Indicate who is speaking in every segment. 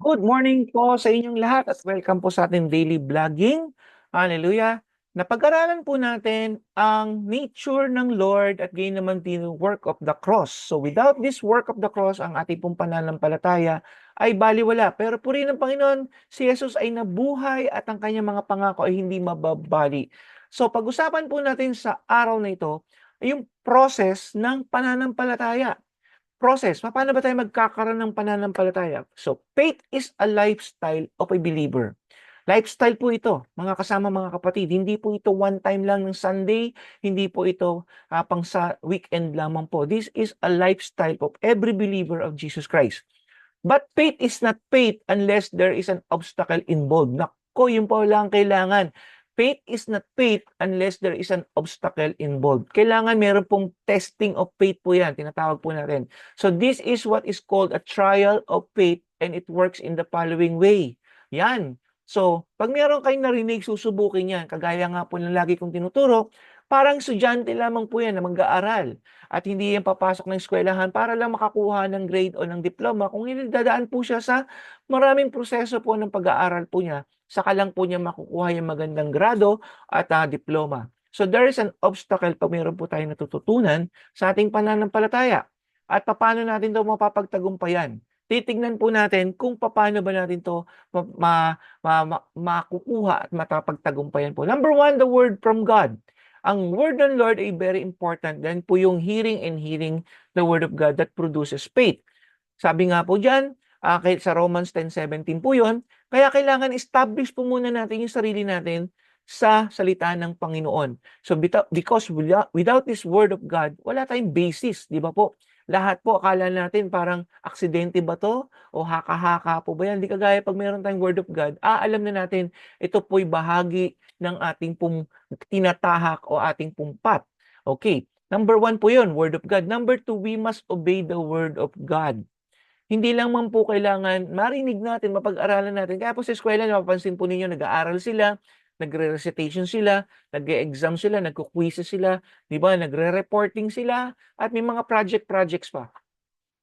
Speaker 1: Good morning po sa inyong lahat at welcome po sa ating daily vlogging. Hallelujah. Napag-aralan po natin ang nature ng Lord at gayon naman din yung work of the cross. So without this work of the cross, ang ating pong pananampalataya ay baliwala. Pero purihin ng Panginoon, si Jesus ay nabuhay at ang kanyang mga pangako ay hindi mababali. So pag-usapan po natin sa araw na ito ay yung process ng pananampalataya. Paano ba tayo magkakaroon ng pananampalataya? So, faith is a lifestyle of a believer. Lifestyle po ito, mga kasama, mga kapatid. Hindi po ito one time lang ng Sunday, hindi po ito pang sa weekend lamang po. This is a lifestyle of every believer of Jesus Christ. But faith is not faith unless there is an obstacle involved. Nako, yun po lang kailangan. Faith is not faith unless there is an obstacle involved. Kailangan meron pong testing of faith po yan. Tinatawag po natin. So this is what is called a trial of faith and it works in the following way. Yan. So, pag meron kayong narinig, susubukin yan. Kagaya nga po ng lagi kong tinuturo, parang estudyante lamang po yan na mag-aaral at hindi yan papasok ng eskwelahan para lang makakuha ng grade o ng diploma. Kung hindi, dadaan po siya sa maraming proseso po ng pag-aaral po niya, saka lang po niya makukuha yung magandang grado at diploma. So there is an obstacle pag mayroon po tayong natututunan sa ating pananampalataya. At paano natin ito mapapagtagumpayan? Titignan po natin kung paano ba natin ito makukuha at matapagtagumpayan po. Number one, the word from God. Ang word ng Lord ay very important. Then po yung hearing and hearing the word of God that produces faith. Sabi nga po dyan, kahit sa Romans 10:17 po yun, kaya kailangan establish po muna natin yung sarili natin sa salita ng Panginoon. So because without this word of God, wala tayong basis, di ba po? Lahat po akala natin parang aksidente ba to? O haka-haka po ba yan? Di kagaya pag mayroon tayong word of God, alam na natin ito po'y bahagi ng ating pong tinatahak o ating pong path. Okay, number one po yun, word of God. Number two, we must obey the word of God. Hindi lang man po kailangan marinig natin, mapag-aralan natin. Kaya po sa eskwela, napapansin po ninyo, nag-aaral sila, nagre-recitation sila, nag-e-exam sila, nagku-quizzes sila, di ba? Nagre-reporting sila, at may mga projects pa.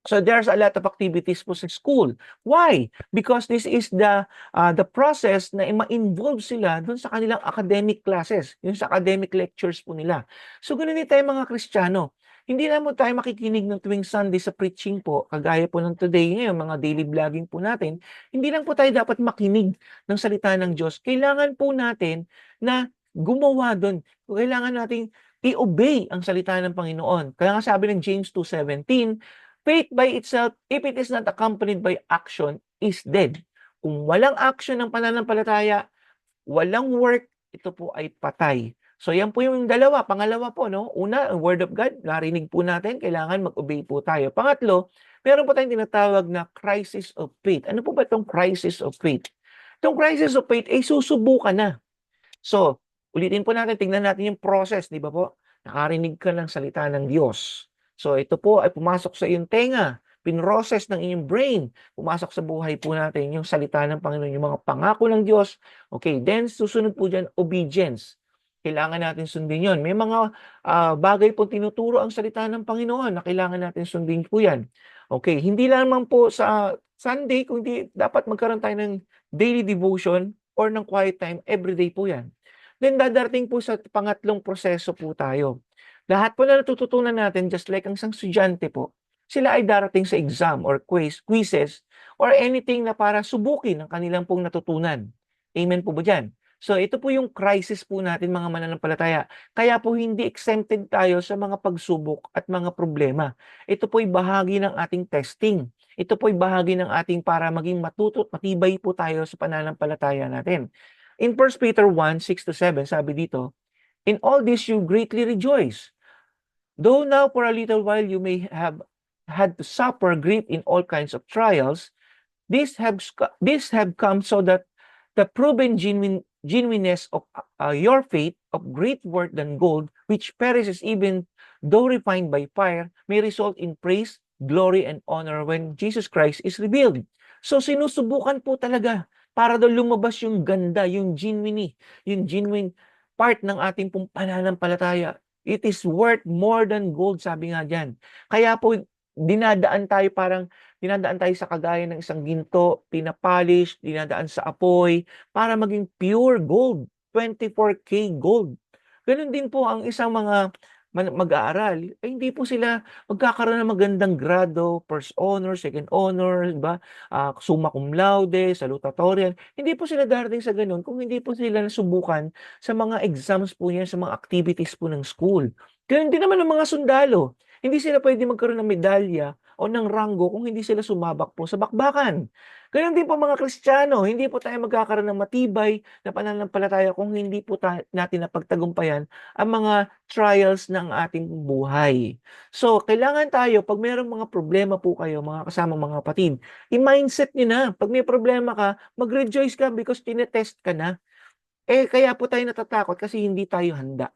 Speaker 1: So there's a lot of activities po sa school. Why? Because this is the process na ma-involve sila dun sa kanilang academic classes, yung sa academic lectures po nila. So ganun din tayo mga Kristiyano. Hindi lang mo tayo makikinig ng tuwing Sunday sa preaching po, kagaya po ng today ngayon, mga daily vlogging po natin. Hindi lang po tayo dapat makinig ng salita ng Diyos. Kailangan po natin na gumawa doon. Kailangan nating i-obey ang salita ng Panginoon. Kaya nga sabi ng James 2:17, faith by itself, if it is not accompanied by action, is dead. Kung walang action ng pananampalataya, walang work, ito po ay patay. So yan po yung dalawa. Pangalawa po, no? Una, ang word of God, narinig po natin, kailangan mag-obey po tayo. Pangatlo, meron po tayong tinatawag na crisis of faith. Ano po ba itong crisis of faith? Itong crisis of faith ay susubukan na. So, ulitin po natin, tingnan natin yung process, di ba po? Nakarinig ka ng salita ng Diyos. So, ito po ay pumasok sa iyong tenga, pinroses ng inyong brain, pumasok sa buhay po natin yung salita ng Panginoon, yung mga pangako ng Diyos. Okay, then susunod po dyan, obedience. Kailangan natin sundin yon. May mga bagay po tinuturo ang salita ng Panginoon na kailangan natin sundin po yan. Okay, hindi lamang po sa Sunday, kundi dapat magkaroon tayo ng daily devotion or ng quiet time, everyday po yan. Then dadating po sa pangatlong proseso po tayo. Lahat po na natututunan natin, just like ang isang estudyante po, sila ay darating sa exam or quizzes or anything na para subukin ang kanilang pong natutunan. Amen po ba dyan? So ito po yung crisis po natin mga mananampalataya. Kaya po hindi exempted tayo sa mga pagsubok at mga problema. Ito po'y bahagi ng ating testing. Ito po'y bahagi ng ating para maging matibay po tayo sa pananampalataya natin. In 1 Peter 1:6-7, sabi dito, in all this you greatly rejoice. Though now for a little while you may have had to suffer grief in all kinds of trials, these have come so that the proven genuineness of your faith, of great worth than gold, which perishes even though refined by fire, may result in praise, glory, and honor when Jesus Christ is revealed. So sinusubukan po talaga para daw lumabas yung ganda, yung genuine part ng ating pong pananampalataya. It is worth more than gold, sabi nga dyan. Kaya po, dinadaan tayo parang dinadaan tayo sa kagaya ng isang ginto, pinapolish, dinadaan sa apoy, para maging pure gold, 24K gold. Gano'n din po ang isang mga mag-aaral, ay hindi po sila magkakaroon ng magandang grado, first honor, second honor, 'di ba? Summa cum laude, salutatorian. Hindi po sila darating sa gano'n kung hindi po sila nasubukan sa mga exams po niyan, sa mga activities po ng school. Gano'n din naman ang mga sundalo. Hindi sila puwedeng magkaroon ng medalya o ng ranggo kung hindi sila sumabak po sa bakbakan. Gano'n din po mga Kristiyano, hindi po tayo magkakaroon ng matibay na pananampalataya kung hindi po natin napagtagumpayan ang mga trials ng ating buhay. So, kailangan tayo 'pag merong mga problema po kayo mga kasamang mga kapatid, i-mindset niyo na 'pag may problema ka, mag-rejoice ka because tinetest ka na. Kaya po tayo natatakot kasi hindi tayo handa.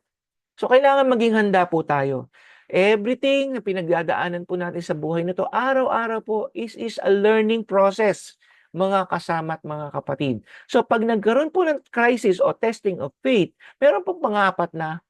Speaker 1: So, kailangan maging handa po tayo. Everything na pinagdadaanan po natin sa buhay na 'to, araw-araw po is a learning process, mga kasama at mga kapatid. So, 'pag nagkaroon po ng crisis o testing of faith, meron pong pang-apat na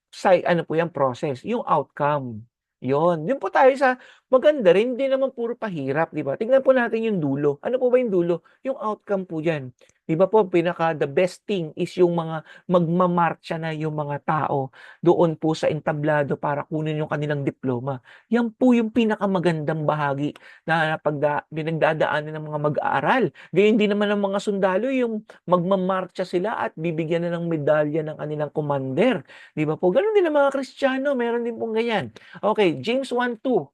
Speaker 1: ano po 'yan, process, yung outcome. 'Yun po tayo sa maganda rin, hindi naman puro pahirap, 'di ba? Tignan po natin yung dulo. Ano po ba yung dulo? Yung outcome po diyan. 'Di ba po, the best thing is yung mga magmamartsa na yung mga tao doon po sa entablado para kunin yung kanilang diploma. Yan po yung pinakamagandang bahagi na pinagdadaanan ng mga mag-aaral. Gayon din naman ng mga sundalo, yung magmamartsa sila at bibigyan na ng medalya ng kanilang commander. Di ba po? Ganon din ang mga Kristiyano, meron din pong ganyan. Okay, James 1:2,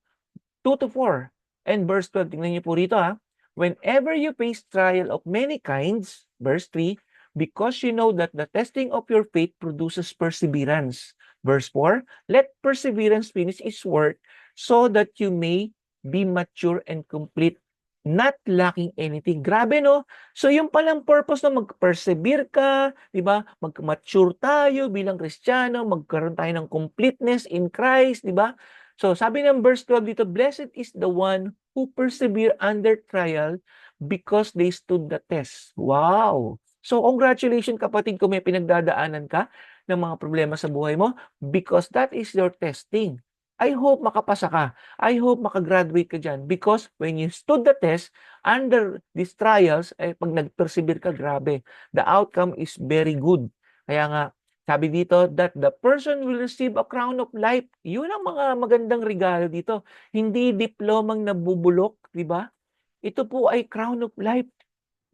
Speaker 1: 2 to 4, and verse 12. Tingnan niyo po rito ha. Whenever you face trial of many kinds, verse 3, because you know that the testing of your faith produces perseverance. Verse 4, let perseverance finish its work so that you may be mature and complete, not lacking anything. Grabe no? So yung palang purpose na mag-persevere ka, di ba? Mag-mature tayo bilang Kristiyano, magkaroon tayo ng completeness in Christ, di ba? So sabi ng verse 12 dito, blessed is the one who persevere under trial because they stood the test. Wow! So congratulations kapatid kung may pinagdadaanan ka ng mga problema sa buhay mo because that is your testing. I hope makapasa ka. I hope makagraduate ka dyan because when you stood the test under these trials, pag nag-persevere ka, grabe. The outcome is very good. Kaya nga, sabi dito that the person will receive a crown of life. Yun ang mga magandang regalo dito. Hindi diplomang nabubulok, di ba? Ito po ay crown of life.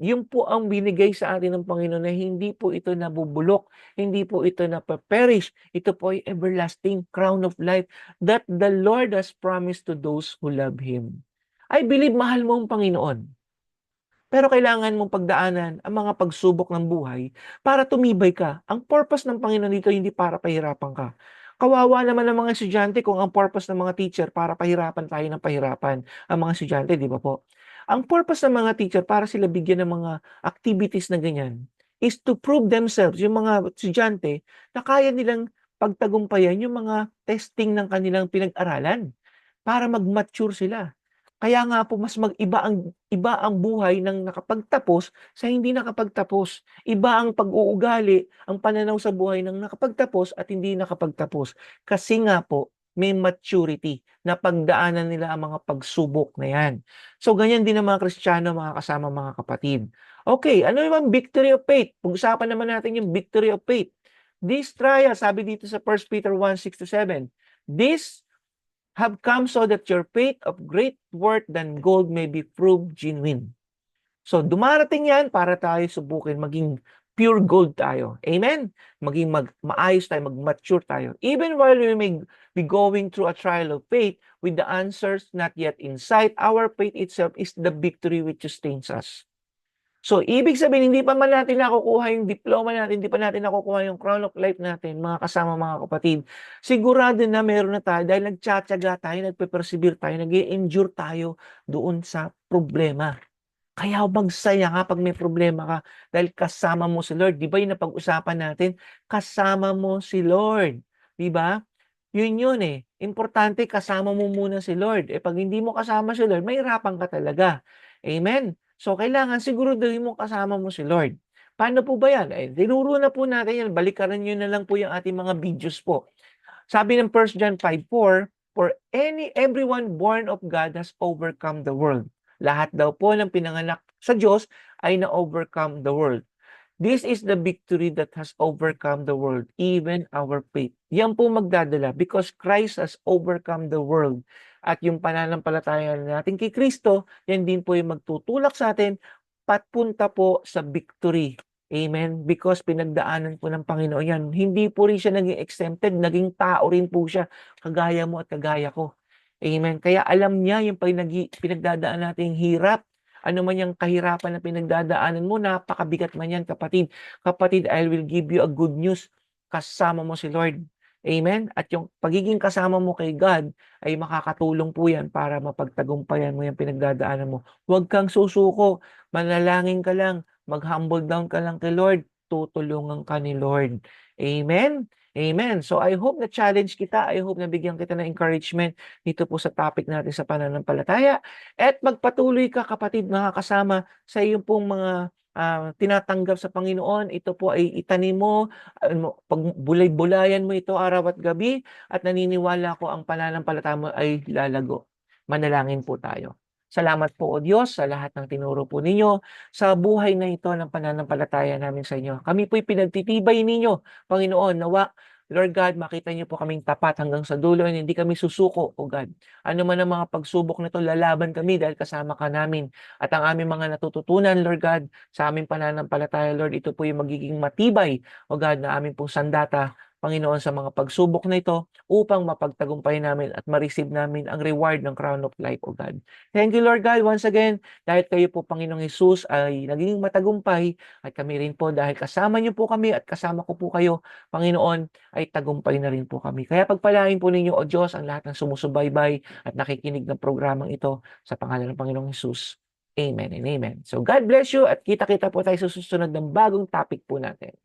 Speaker 1: Yun po ang binigay sa atin ng Panginoon na hindi po ito nabubulok, hindi po ito napaperish. Ito po ay everlasting crown of life that the Lord has promised to those who love Him. I believe mahal mo ang Panginoon. Pero kailangan mong pagdaanan ang mga pagsubok ng buhay para tumibay ka. Ang purpose ng Panginoon dito hindi para pahirapan ka. Kawawa naman ang mga estudyante kung ang purpose ng mga teacher para pahirapan tayo ng pahirapan ang mga estudyante, di ba po? Ang purpose ng mga teacher para sila bigyan ng mga activities na ganyan is to prove themselves, yung mga estudyante, na kaya nilang pagtagumpayan yung mga testing ng kanilang pinag-aralan para mag-mature sila. Kaya nga po mas iba ang buhay ng nakapagtapos sa hindi nakapagtapos. Iba ang pag-uugali, ang pananaw sa buhay ng nakapagtapos at hindi nakapagtapos. Kasi nga po may maturity na pagdaanan nila ang mga pagsubok na yan. So ganyan din ang mga Kristiyano, mga kasama, mga kapatid. Okay, ano yung victory of faith? Pag-usapan naman natin yung victory of faith. This trial, sabi dito sa 1 Peter 1:6-7, this have come so that your faith of great worth than gold may be proved genuine. So, dumarating yan para tayo subukin maging pure gold tayo. Amen? Maging maayos tayo, mag-mature tayo. Even while we may be going through a trial of faith with the answers not yet in sight, our faith itself is the victory which sustains us. So, ibig sabihin, hindi pa man natin nakukuha yung diploma natin, hindi pa natin nakukuha yung crown of life natin, mga kasama, mga kapatid. Sigurado na meron na tayo dahil nagtsatsaga tayo, nagpe-persevere tayo, nag-endure tayo doon sa problema. Kaya magsaya ka pag may problema ka dahil kasama mo si Lord. Di ba yung napag-usapan natin? Kasama mo si Lord. Di ba? Yun eh. Importante kasama mo muna si Lord. Pag hindi mo kasama si Lord, mahirapan ka talaga. Amen? So, kailangan siguraduhin mo kasama mo si Lord. Paano po ba yan? Tinuro na po natin yan. Balikaran nyo na lang po yung ating mga videos po. Sabi ng 1 John 5:4, for everyone born of God has overcome the world. Lahat daw po ng pinanganak sa Diyos ay na-overcome the world. This is the victory that has overcome the world, even our faith. Yan po magdadala because Christ has overcome the world. At yung pananampalataya natin kay Kristo, yan din po yung magtutulak sa atin papunta po sa victory. Amen? Because pinagdaanan po ng Panginoon yan. Hindi po rin siya naging exempted, naging tao rin po siya, kagaya mo at kagaya ko. Amen? Kaya alam niya yung pinagdadaan nating hirap. Ano man yung kahirapan na pinagdadaanan mo, napakabigat man yan, kapatid. Kapatid, I will give you a good news. Kasama mo si Lord. Amen? At yung pagiging kasama mo kay God ay makakatulong po yan para mapagtagumpayan mo yung pinagdadaanan mo. Huwag kang susuko. Manalangin ka lang. Mag-humble down ka lang kay Lord. Tutulungan ka ni Lord. Amen? Amen. So I hope na challenge kita. I hope na bigyan kita ng encouragement dito po sa topic natin sa pananampalataya. At magpatuloy ka, kapatid, mga kasama, sa iyong pong mga tinatanggap sa Panginoon. Ito po ay itanim mo, pagbulay-bulayan mo ito araw at gabi, at naniniwala ko ang pananampalataya mo ay lalago. Manalangin po tayo. Salamat po, O Diyos, sa lahat ng tinuro po ninyo sa buhay na ito ng pananampalataya namin sa inyo. Kami po'y pinagtitibay ninyo, Panginoon, nawa, Lord God, makita niyo po kaming tapat hanggang sa dulo, and hindi kami susuko, O God. Ano man ang mga pagsubok na ito, lalaban kami dahil kasama ka namin. At ang aming mga natututunan, Lord God, sa aming pananampalataya, Lord, ito po yung magiging matibay, O God, na aming pong sandata, Panginoon, sa mga pagsubok na ito upang mapagtagumpay namin at ma-receive namin ang reward ng crown of life, O God. Thank you, Lord God, once again, dahil kayo po, Panginoong Hesus, ay naging matagumpay, at kami rin po, dahil kasama niyo po kami at kasama ko po kayo, Panginoon, ay tagumpay na rin po kami. Kaya pagpalain po ninyo, O Diyos, ang lahat ng sumusubaybay at nakikinig ng programang ito sa pangalan ng Panginoong Hesus. Amen and amen. So God bless you, at kita-kita po tayo sa susunod ng bagong topic po natin.